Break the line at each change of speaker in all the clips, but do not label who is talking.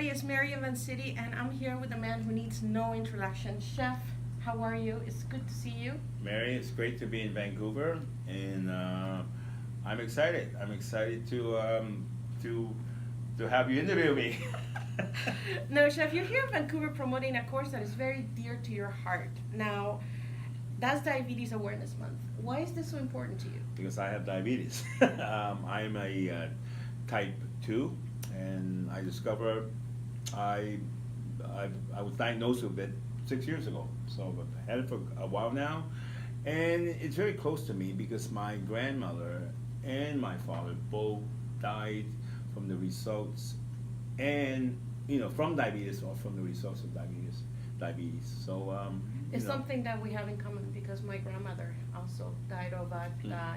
everybody, it's Mary in Van City, and I'm here with a man who needs no introduction. Chef, how are you? It's good to see you.
Mary, it's great to be in Vancouver, and I'm excited. I'm excited to have you interview me.
No, Chef, you're here in Vancouver promoting a course that is very dear to your heart. Now, that's Diabetes Awareness Month. Why is this so important to you?
Because I have diabetes. I'm a type 2, and I discovered I was diagnosed with it 6 years ago. So I've had it for a while now, and it's very close to me because my grandmother and my father both died from the results, and from diabetes or from the results of diabetes. So
It's something that we have in common because my grandmother also died of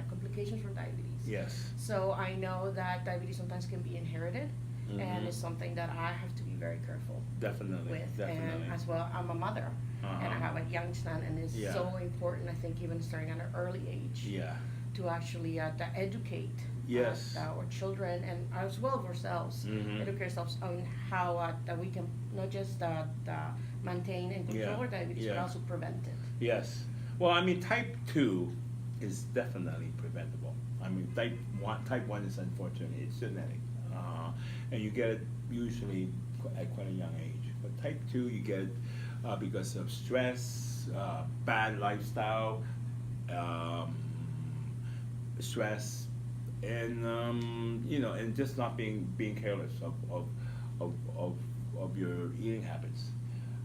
complications from diabetes.
Yes.
So I know that diabetes sometimes can be inherited, and it's something that I have to be very careful
Definitely.
with.
Definitely.
And as well, I'm a mother, and I have a young son, and it's
Yeah.
so important, I think, even starting at an early age,
Yeah.
to actually to educate
Yes.
our children and as well as ourselves, educate ourselves on how that we can not just maintain and control
Yeah.
our diabetes, but
Yeah.
also prevent it.
Yes. Well, I mean, type 2 is definitely preventable. I mean, type 1 is unfortunate. It's genetic. And you get it usually at quite a young age. But type 2, you get it because of stress, bad lifestyle, stress, and and just not being careless of your eating habits.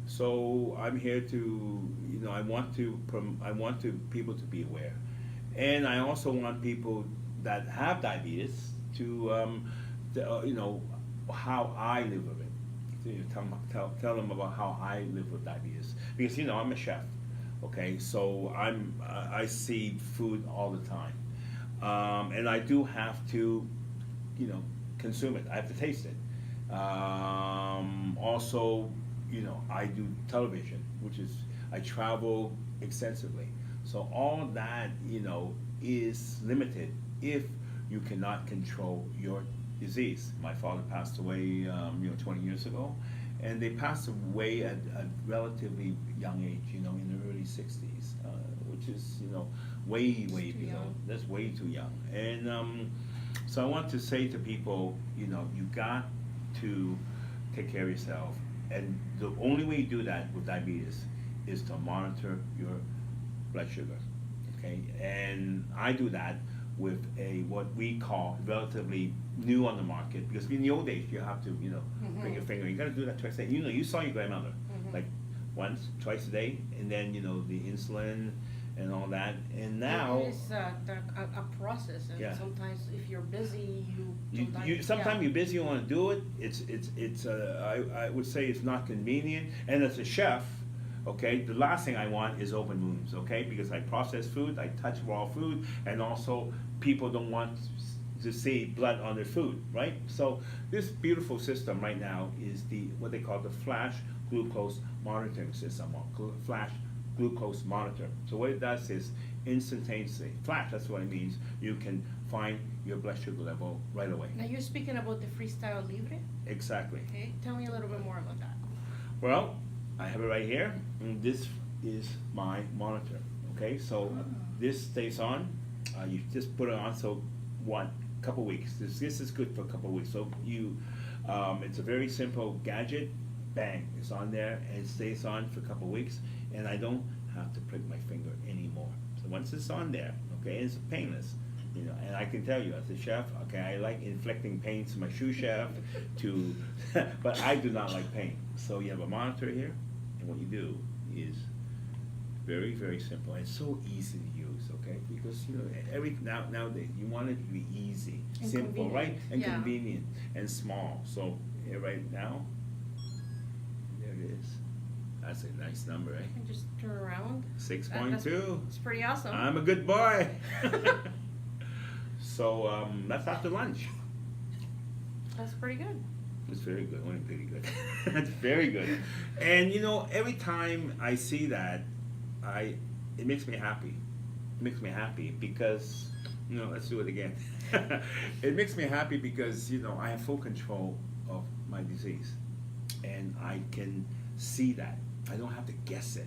So I'm here to, I want to people to be aware, and I also want people that have diabetes to how I live with it. Tell them about how I live with diabetes because I'm a chef. Okay, so I see food all the time, and I do have to, consume it. I have to taste it. Also, I do television, which is I travel extensively. So all that is limited if you cannot control your disease. My father passed away 20 years ago, and they passed away at a relatively young age, in the early 60s, which is way below.
Young.
That's way too young. And so I want to say to people, you got to take care of yourself, and the only way you do that with diabetes is to monitor your blood sugar. Okay, and I do that with what we call relatively new on the market, because in the old days you have to prick your finger. You got to do that twice a day. You saw your grandmother like once, twice a day, and then the insulin and all that. And now
It's a process, and
Yeah.
sometimes if you're busy, you
sometimes you're busy, you want to do it. It's I would say it's not convenient. And as a chef, okay, the last thing I want is open wounds, okay, because I process food, I touch raw food, and also people don't want to see blood on their food, right? So this beautiful system right now is what they call the flash glucose monitoring system, or flash glucose monitor. So what it does is instantaneously, flash, that's what it means, you can find your blood sugar level right away.
Now you're speaking about the Freestyle Libre.
Exactly.
Okay, tell me a little bit more about that.
Well, I have it right here, and this is my monitor. Okay, so this stays on. You just put it on, so couple weeks. This is good for a couple weeks. So it's a very simple gadget. Bang, it's on there, and it stays on for a couple weeks, and I don't have to prick my finger anymore. So once it's on there, okay, it's painless. And I can tell you, as a chef, okay, I like inflicting pain to my sous chef, but I do not like pain. So you have a monitor here, and what you do is very, very simple. It's so easy to use, okay? Because nowadays you want it to be easy,
And
simple, right?
convenient,
And
yeah.
convenient and small. So here right now, there it is. That's a nice number, eh?
And just turn around.
6.2.
It's pretty awesome.
I'm a good boy. So that's after lunch.
That's pretty good.
It's very good, only pretty good. It's very good. And every time I see that, it makes me happy. It makes me happy because, let's do it again. It makes me happy because, I have full control of my disease. and I can see that. I don't have to guess it.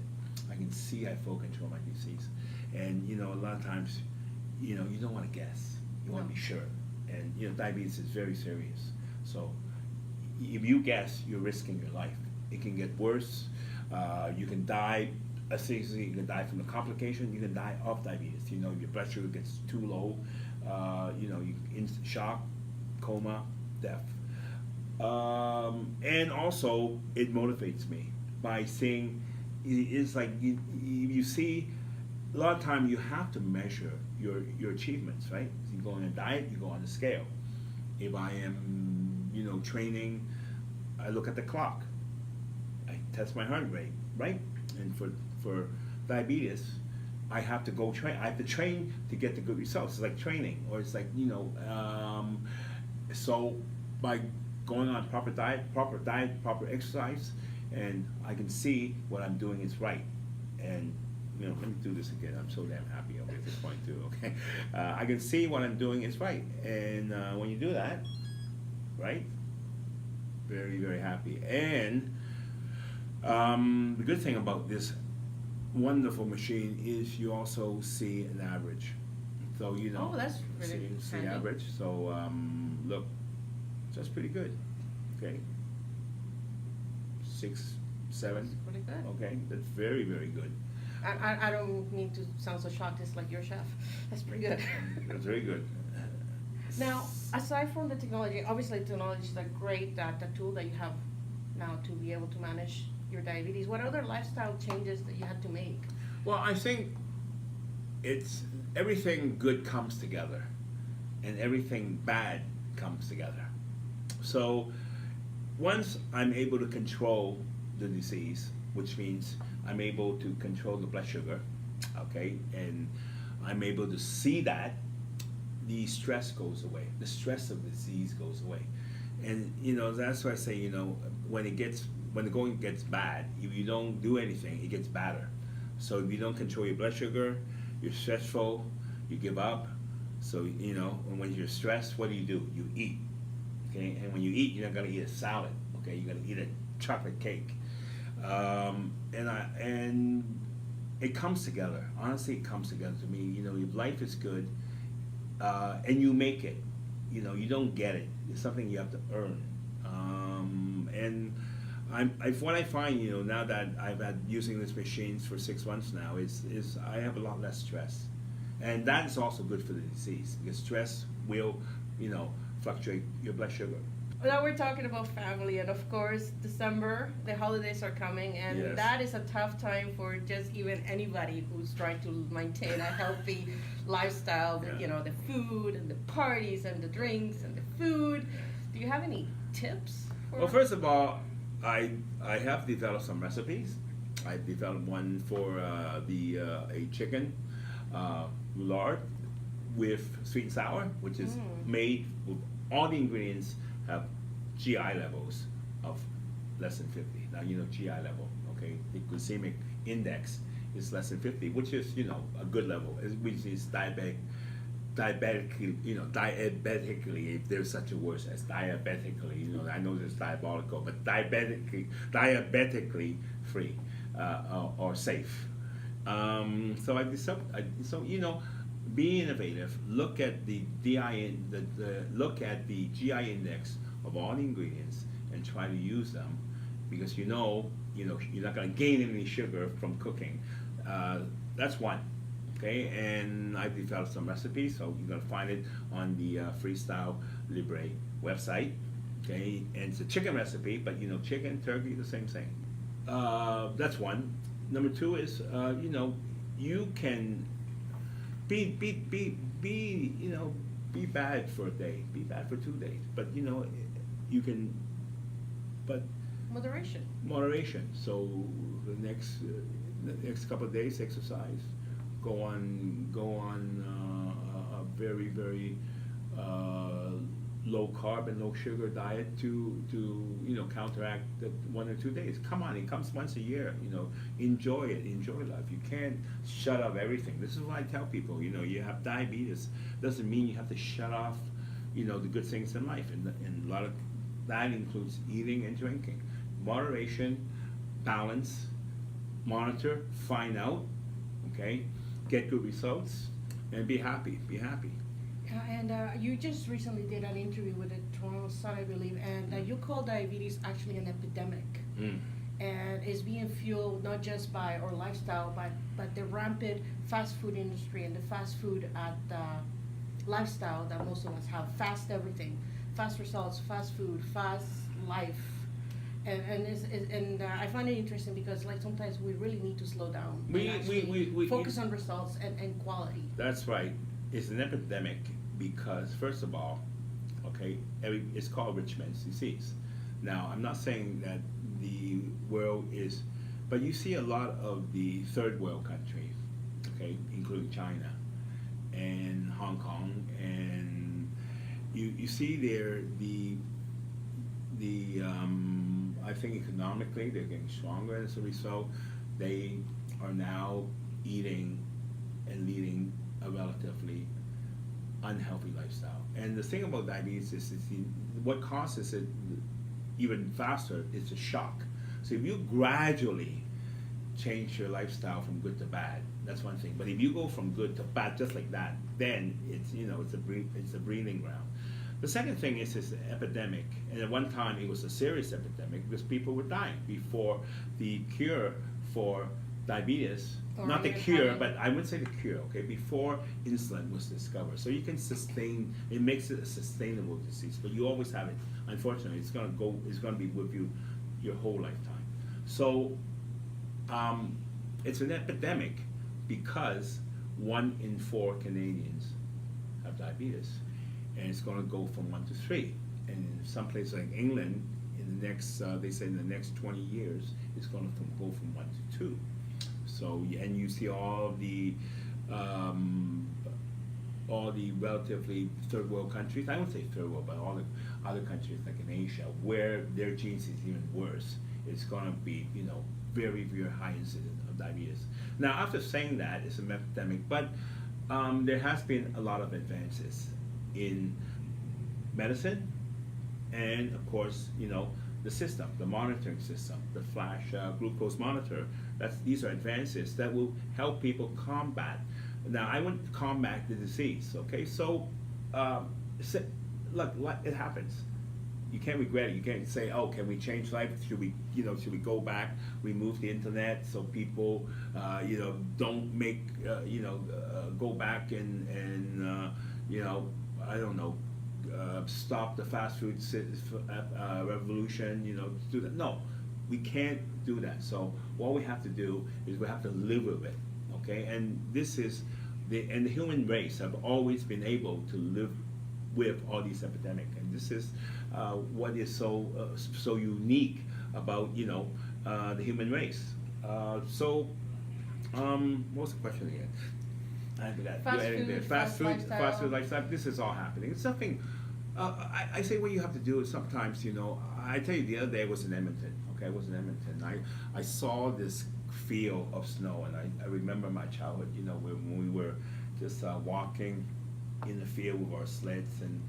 I can see I full control my disease, and a lot of times, you don't want to guess. You want to
No.
be sure, and diabetes is very serious. So if you guess, you're risking your life. It can get worse. You can die. Seriously, you can die from the complication. You can die of diabetes. If your blood sugar gets too low, you in shock, coma, death. And also, it motivates me by seeing. It's like you see. A lot of time you have to measure your achievements, right? You go on a diet, you go on a scale. If I am, training, I look at the clock. I test my heart rate, right? And for diabetes, I have to go train. I have to train to get the good results. It's like training, or it's like So by going on proper diet, proper exercise, and I can see what I'm doing is right. And let me do this again. I'm so damn happy over at this point too. Okay, I can see what I'm doing is right, and when you do that, right, very very happy. And the good thing about this wonderful machine is you also see an average. So
Oh, that's really
see
handy.
average. So look, that's pretty good. Okay, 6, 7.
That's pretty good.
Okay, that's very very good.
I don't mean to sound so shocked. It's like your chef. That's pretty good.
That's very good.
Now, aside from the technology, obviously technology is a great tool that you have now to be able to manage your diabetes. What other lifestyle changes that you had to make?
Well, I think it's everything good comes together, and everything bad comes together. So once I'm able to control the disease, which means I'm able to control the blood sugar, okay, and I'm able to see that, the stress goes away. The stress of the disease goes away. And that's why I say, when the going gets bad, if you don't do anything, it gets badder. So if you don't control your blood sugar, you're stressful, you give up. So and when you're stressed, what do? You eat. Okay, and when you eat, you're not gonna eat a salad. Okay, you're gonna eat a chocolate cake. And it comes together. Honestly, it comes together to me. If life is good, and you make it, you don't get it. It's something you have to earn. And what I find, now that I've had using this machines for 6 months now, is I have a lot less stress, and that is also good for the disease because stress will, fluctuate your blood sugar.
Now we're talking about family, and of course, December, the holidays are coming, and
Yes.
that is a tough time for just even anybody who's trying to maintain a healthy lifestyle.
Yeah.
The food and the parties and the drinks and the food. Do you have any tips?
Well, first of all, I have developed some recipes. I developed one for a chicken lard with sweet and sour, which is made with all the ingredients have GI levels of less than 50. Now GI level, okay? The glycemic index is less than 50, which is a good level, which is diabetically, diabetically, if there's such a word as diabetically, I know there's diabolical, but diabetically free or safe. So be innovative. Look at the look at the GI index of all the ingredients and try to use them, because you're not going to gain any sugar from cooking. That's one. Okay, and I've developed some recipes, so you're going to find it on the Freestyle Libre website. Okay, and it's a chicken recipe, but chicken, turkey, the same thing. That's one. Number two is you can be bad for a day, be bad for 2 days, but you can, but
Moderation.
moderation. So the next couple of days, exercise. Go on a very very low carb and low sugar diet to counteract the 1 or 2 days. Come on, it comes once a year. Enjoy it, enjoy life. You can't shut off everything. This is what I tell people. You have diabetes doesn't mean you have to shut off the good things in life, and a lot of that includes eating and drinking. moderation, balance, monitor, find out, okay, get good results, and be happy. Be happy.
And you just recently did an interview with the Toronto Sun, I believe, and you call diabetes actually an epidemic.
Mm.
And it's being fueled not just by our lifestyle, but the rampant fast food industry and the fast food lifestyle that most of us have. Fast everything, fast results, fast food, fast life. And I find it interesting because like sometimes we really need to slow down and actually focus on results and quality.
That's right. It's an epidemic because, first of all, okay, it's called rich man's disease. Now, I'm not saying that the world is, but you see a lot of the third world countries, okay, including China and Hong Kong, and you see there I think economically they're getting stronger, and as a result, they are now eating and leading a relatively unhealthy lifestyle. And the thing about diabetes is what causes it even faster is a shock. So if you gradually change your lifestyle from good to bad, that's one thing. But if you go from good to bad just like that, then it's it's a breeding ground. The second thing is an epidemic, and at one time it was a serious epidemic because people were dying before the cure for diabetes.
Or
Not the
even
cure,
having-
but I would say the cure, okay, before insulin was discovered. So you can sustain, it makes it a sustainable disease, but you always have it. Unfortunately, it's gonna be with you your whole lifetime. So, it's an epidemic because 1 in 4 Canadians have diabetes, and it's gonna go from 1 to 3. And in some places like England, in the next, they say in the next 20 years, it's gonna go from 1 to 2. So, and you see all the relatively third world countries, I wouldn't say third world, but all the other countries like in Asia, where their genes is even worse, it's gonna be, very, very high incidence of diabetes. Now, after saying that, it's an epidemic, but there has been a lot of advances in medicine, and of course, the system, the monitoring system, the flash glucose monitor. These are advances that will help people combat. Now, I wouldn't combat the disease, okay? So, look, it happens. You can't regret it. You can't say, "Oh, can we change life? Should we go back, remove the internet so people, don't make, go back and I don't know, stop the fast food revolution, do that." No, we can't do that. So what we have to do is we have to live with it, okay? And this is the human race have always been able to live with all these epidemics, and this is what is so unique about the human race. What was the question again? I forgot.
Fast food,
Fast food lifestyle. This is all happening. It's something. I say what you have to do is sometimes, I tell you the other day I was in Edmonton. Okay, I was in Edmonton. I saw this field of snow, and I remember my childhood. When we were just walking in the field with our sleds and.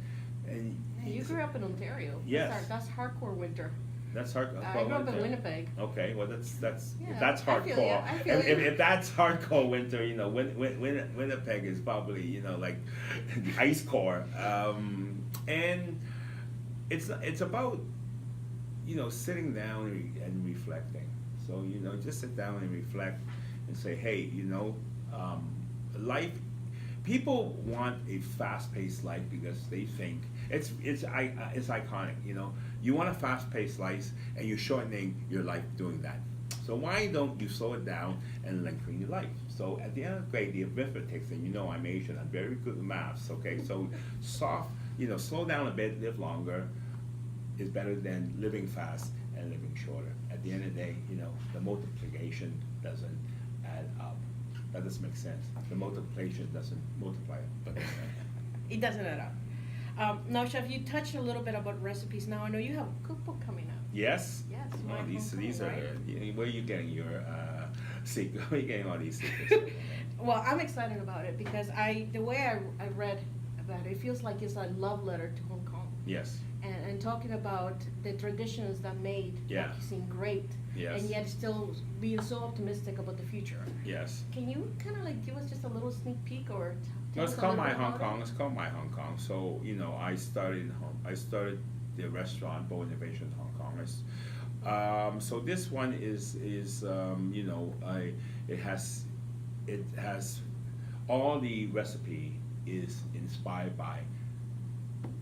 You grew up in Ontario.
Yes.
That's hardcore winter.
That's hard.
I grew up in Winnipeg.
Okay, well that's
Yeah,
if that's
I feel
hardcore.
you, I feel you.
If that's hardcore winter, Winnipeg is probably like the ice core, and it's about sitting down and reflecting. So just sit down and reflect and say, hey, life. People want a fast-paced life because they think it's iconic. You want a fast-paced life, and you're shortening your life doing that. So why don't you slow it down and lengthen your life? So at the end of the day, the arithmetic, and I'm Asian, I'm very good with maths. Okay, so slow down a bit, live longer, is better than living fast and living shorter. At the end of the day, the multiplication doesn't add up. That doesn't make sense. The multiplication doesn't multiply, but
It doesn't add up. Now, Chef, you touched a little bit about recipes. Now, I know you have a cookbook coming up.
yes.
Yes,
Oh,
my
these
homecoming,
are.
right?
Where are you getting your secret? Where are you getting all these secrets?
Well, I'm excited about it because the way I read about it, it feels like it's a love letter to Hong Kong.
Yes.
and talking about the traditions that made
Yeah.
seem great,
Yes.
and yet still being so optimistic about the future.
Yes.
Can you kind of like give us just a little sneak peek or tell
No, it's
us a
called
little
My
bit
Hong
about
Kong.
it?
It's called My Hong Kong. So I started the restaurant Bow Innovation Hong Kong. So this one is it has all the recipe is inspired by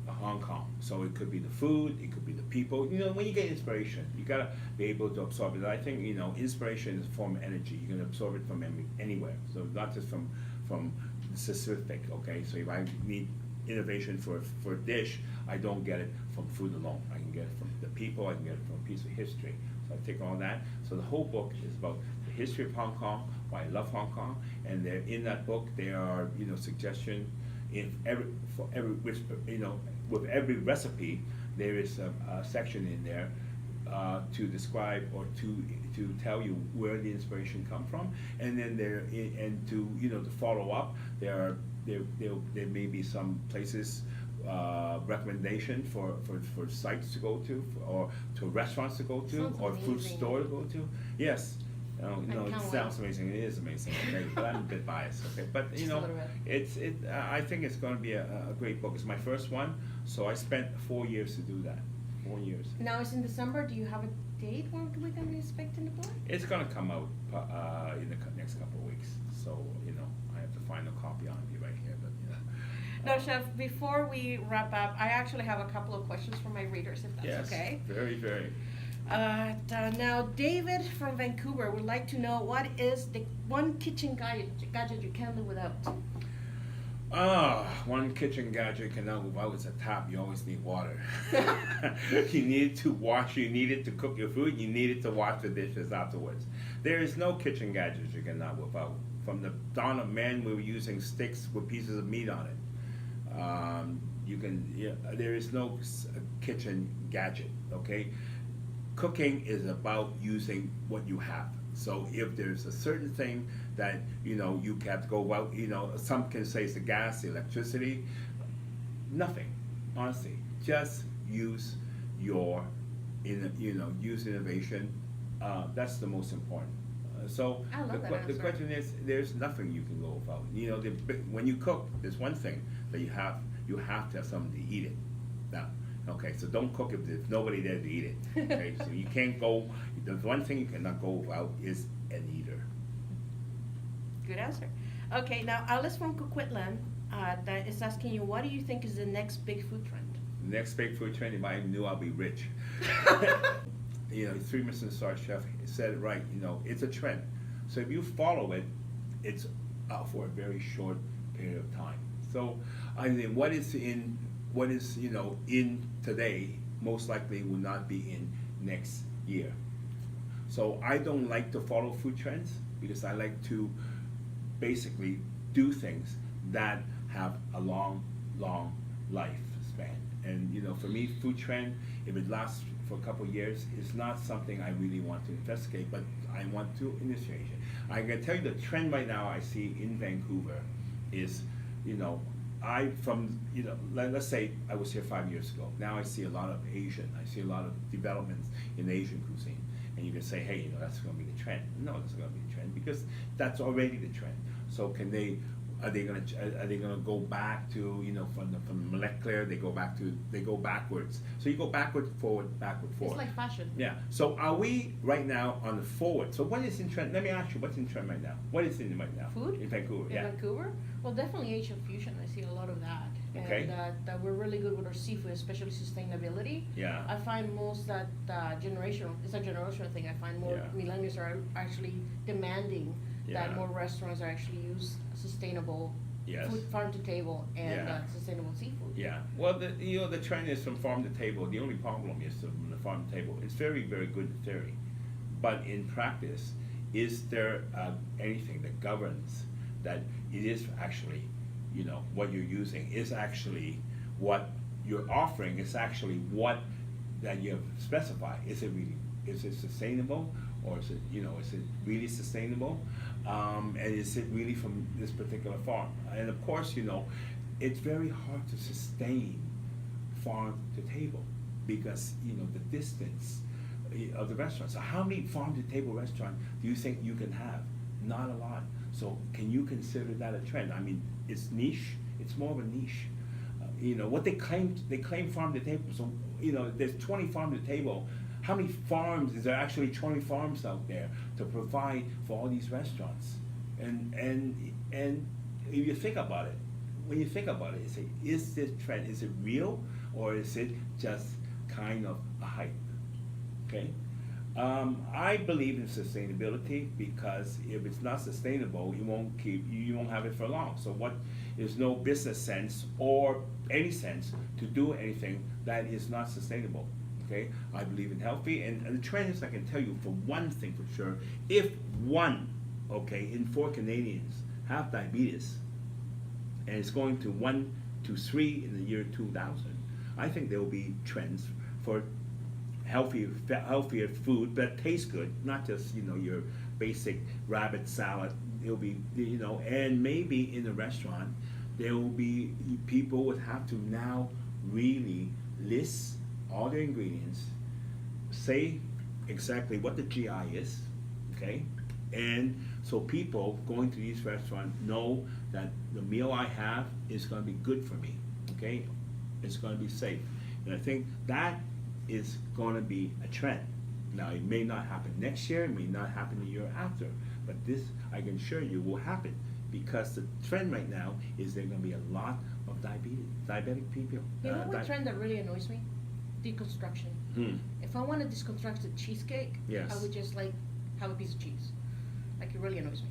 Hong Kong. So it could be the food, it could be the people. When you get inspiration, you gotta be able to absorb it. I think inspiration is a form of energy. You can absorb it from anywhere. So not just from specific. Okay, so if I need innovation for a dish, I don't get it from food alone. I can get it from the people. I can get it from a piece of history. So I take all that. So the whole book is about the history of Hong Kong, why I love Hong Kong, and there in that book there are suggestions with every recipe there is a section in there to describe or to tell you where the inspiration come from, and then to follow up there may be some places recommendation for sites to go to or to restaurants to go to
Sounds
or food
amazing.
store to go to. Yes. It
can't
sounds amazing. It is amazing. Okay, but I'm a bit biased. Okay, but
Just a little bit.
I think it's going to be a great book. It's my first one, so I spent 4 years to do that. 4 years.
Now it's in December. Do you have a date when we're going to be expecting the book?
It's going to come out in the next couple of weeks. So I have to find a copy on me right here. But
No, Chef, before we wrap up, I actually have a couple of questions for my readers, if that's
yes,
okay.
very, very.
Now, David from Vancouver would like to know what is the one kitchen gadget you can't live without?
One kitchen gadget you cannot live without is a tap. You always need water. You need it to wash, you need it to cook your food, you need it to wash the dishes afterwards. There is no kitchen gadget you cannot live without. From the dawn of man, we were using sticks with pieces of meat on it. There is no kitchen gadget, okay? Cooking is about using what you have. So if there's a certain thing that you have to go out, some can say it's the gas, the electricity, nothing. Honestly, just use use innovation. That's the most important. So
I love that
the
answer.
question is, there's nothing you can go without. When you cook, there's one thing that you have to have something to eat it. Now, okay, so don't cook if there's nobody there to eat it. Okay, so you can't go. The one thing you cannot go without is an eater.
Good answer. Okay, now Alice from Coquitlam that is asking you, what do you think is the next big food trend?
The next big food trend, if I knew I'll be rich. 3 Michelin star chef said it right. It's a trend. So if you follow it, it's for a very short period of time. So I mean, what is in today most likely will not be in next year. So I don't like to follow food trends because I like to basically do things that have a long lifespan. And for me, food trend, if it lasts for a couple of years, is not something I really want to investigate, but I want to initiate it. I can tell you the trend right now I see in Vancouver is, let's say I was here 5 years ago. Now I see a lot of Asian. I see a lot of developments in Asian cuisine. And you can say, hey, that's going to be the trend. No, it's going to be the trend because that's already the trend. So are they going to go back to from molecular? They go backwards. So you go backward, forward.
It's like fashion.
Yeah. So are we right now on the forward? So what is in trend? Let me ask you, what's in trend right now? What is in right now?
Food?
In Vancouver,
In Vancouver? Well, definitely Asian fusion. I see a lot of that.
Okay.
And that we're really good with our seafood, especially sustainability.
Yeah.
I find most that generational, it's a generational thing. I find more
Yeah.
millennials are actually demanding
Yeah.
that more restaurants are actually use sustainable
Yes.
food, farm to table, and
Yeah.
sustainable seafood.
Yeah. Well, the trend is from farm to table. The only problem is from the farm to table. It's very, very good in theory, but in practice, is there anything that governs that it is actually, what you're using is actually what you're offering is actually what that you have specified. Is it sustainable, or is it really sustainable? And is it really from this particular farm? And of course, it's very hard to sustain farm to table because, the distance of the restaurant. So how many farm to table restaurants do you think you can have? Not a lot. So can you consider that a trend? I mean, it's niche. It's more of a niche. What they claim farm to table. So, there's 20 farm to table. How many farms is there actually 20 farms out there to provide for all these restaurants? And if you think about it, when you think about it, you say, is this trend, is it real or is it just kind of a hype? Okay? I believe in sustainability because if it's not sustainable, you won't have it for long. So there's no business sense or any sense to do anything that is not sustainable. Okay? I believe in healthy, and the trend is, I can tell you for one thing for sure, if one, in 4 Canadians have diabetes, and it's going to 1 to 3 in the year 2000, I think there will be trends for healthier food that tastes good, not just your basic rabbit salad. It'll be and maybe in the restaurant there will be people would have to now really list all their ingredients, say exactly what the GI is, okay, and so people going to these restaurants know that the meal I have is going to be good for me, okay, it's going to be safe, and I think that is going to be a trend. Now, it may not happen next year, it may not happen the year after, but this, I can assure you, will happen because the trend right now is there's going to be a lot of diabetic people.
You know what trend that really annoys me? Deconstruction. If I want to deconstruct a cheesecake,
yes,
I would just have a piece of cheese. It really annoys me.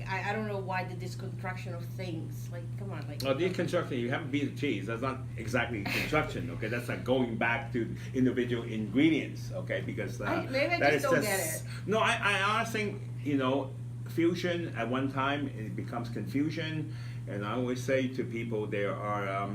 I don't know why the deconstruction of things. Come on,
Well, deconstruction, you have a piece of cheese. That's not exactly construction, okay? That's like going back to individual ingredients, okay? Because
maybe I just don't get it.
No, I honestly think, fusion at one time it becomes confusion, and I always say to people there are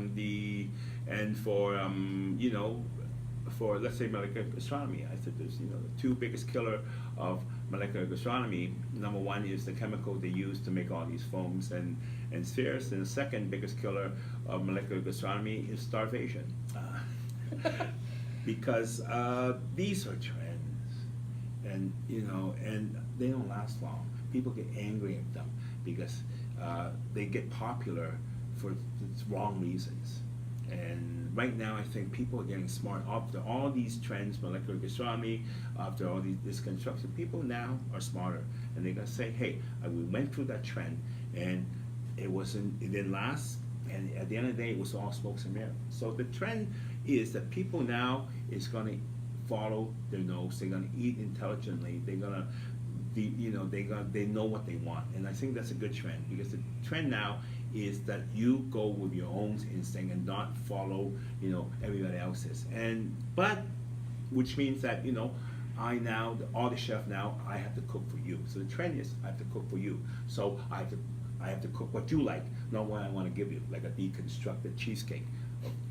for let's say molecular gastronomy, I said there's the 2 biggest killer of molecular gastronomy. Number 1 is the chemical they use to make all these foams and spheres, and the second biggest killer of molecular gastronomy is starvation, because these are trends, and and they don't last long. People get angry at them because they get popular for wrong reasons. And right now, I think people are getting smart after all these trends, molecular gastronomy, after all this construction. People now are smarter, and they're gonna say, "Hey, we went through that trend, and it didn't last, and at the end of the day, it was all smokes and mirrors." So the trend is that people now is gonna follow their nose. They're gonna eat intelligently. They're gonna they know what they want, and I think that's a good trend because the trend now is that you go with your own instinct and not follow everybody else's, but which means that I now all the chef now I have to cook for you. So the trend is I have to cook for you. So I have to cook what you like, not what I want to give you, like a deconstructed cheesecake,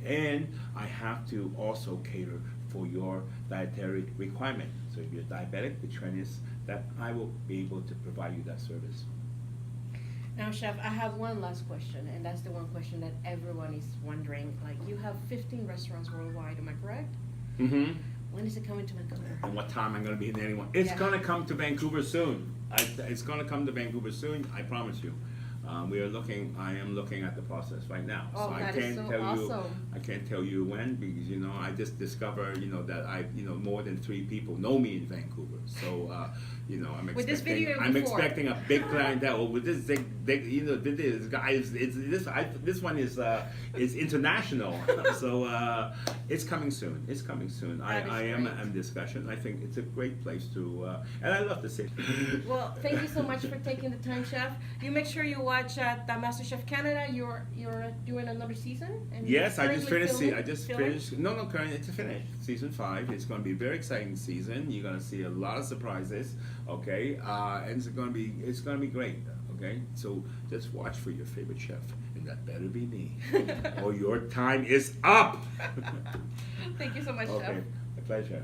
and I have to also cater for your dietary requirement. So if you're diabetic, the trend is that I will be able to provide you that service.
Now, Chef, I have one last question, and that's the one question that everyone is wondering. You have 15 restaurants worldwide, am I correct?
Mm-hmm.
When is it coming to Vancouver?
And what time I'm going to be in anyone? It's going to come to Vancouver soon. It's going to come to Vancouver soon, I promise you. I am looking at the process right now.
Oh,
so
that is so awesome.
I can't tell you when because, I just discovered, that more than 3 people know me in Vancouver. So, I'm expecting a big clientele. With this this one is international. So, it's coming soon. It's coming soon. I am in discussion. I think it's a great place to, and I love the city.
Well, thank you so much for taking the time, Chef. You make sure you watch MasterChef Canada. You're doing another season. And
yes, I just finished.
Finished.
No, currently it's finished. Season 5. It's going to be a very exciting season. You're going to see a lot of surprises. Okay, and it's going to be great. Okay, so just watch for your favorite chef, and that better be me, or your time is up.
Thank you so much, Chef.
Okay, a pleasure.